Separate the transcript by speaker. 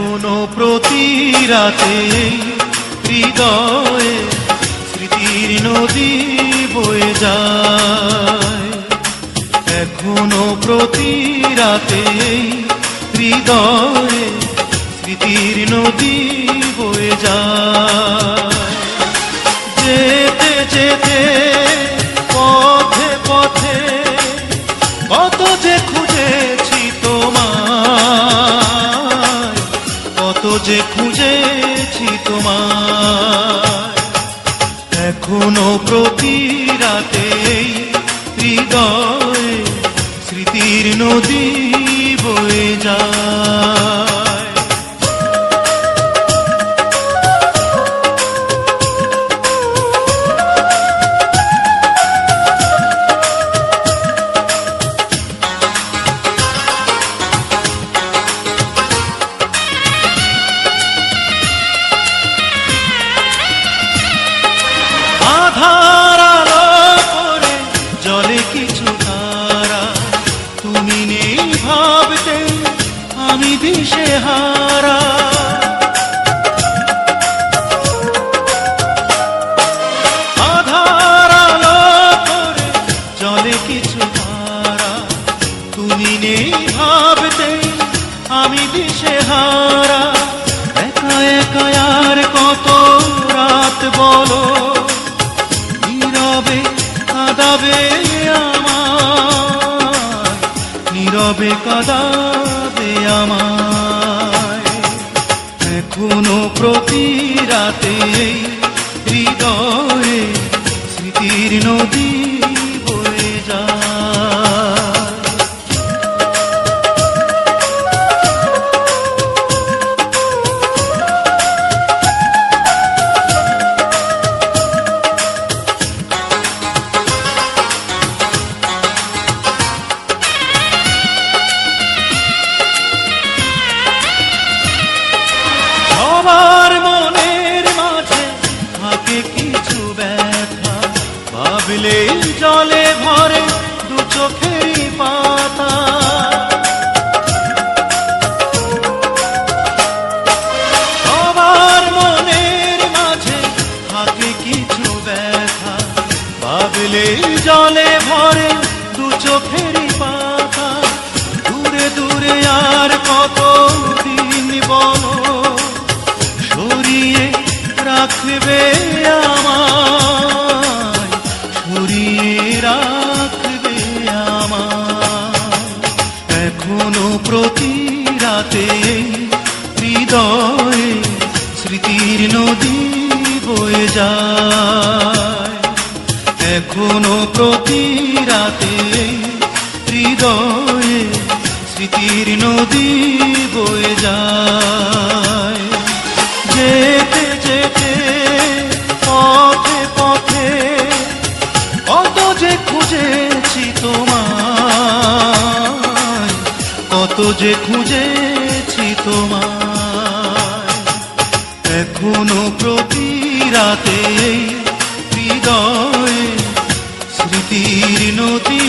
Speaker 1: এখনো প্রতি রাতে হৃদয়ে স্মৃতির নদী বয়ে যায়। এখনো প্রতি রাতে হৃদয়ে স্মৃতির নদী বয়ে যায়। যেতে যেতে পথে পথে কত যে খুঁজেছি তোমায়, কত যে খুঁজেছি তোমায়। এখনো প্রতি রাতে হৃদয়ে স্মৃতির নদী বয়ে যায়। আধার আলো করে জলে কিছু তারা, তুমি নেই ভাবতে আমি দিশেহারা। আধার আলো করে জলে কিছু তারা, তুমি নেই ভাবতে আমি দিশেহারা। একা একা আর কত রাত বলো, নীরবে কাঁদাবে আমায়, নীরবে কাঁদাবে আমায়। এখনো প্রতি রাতে হৃদয়ে স্মৃতির নদী বয়ে যায়। সবার মনের মাঝে থাকে কিছু ব্যথা, ভাবলেই জলে ভরে দু চোখেরই পাতা। সবার মনের মাঝে থাকে কিছু ব্যথা, ভাবলেই জলে ভরে দু চোখেরই পাতা। দূরে দূরে আর কত দিন বলো, সরিয়ে রাখবে আমায়, সরিয়ে রাখবে আমায়। এখনো প্রতি রাতে হৃদয়ে স্মৃতির নদী বয়ে যায়। এখনো প্রতি রাতে হৃদয়ে স্মৃতির নদী বয়ে যায়। যেতে যেতে পথে পথে কত যে খুঁজেছি তোমায়, কত যে খুঁজেছি তোমায়। এখনো প্রতি রাতে হৃদয়ে স্মৃতির নদী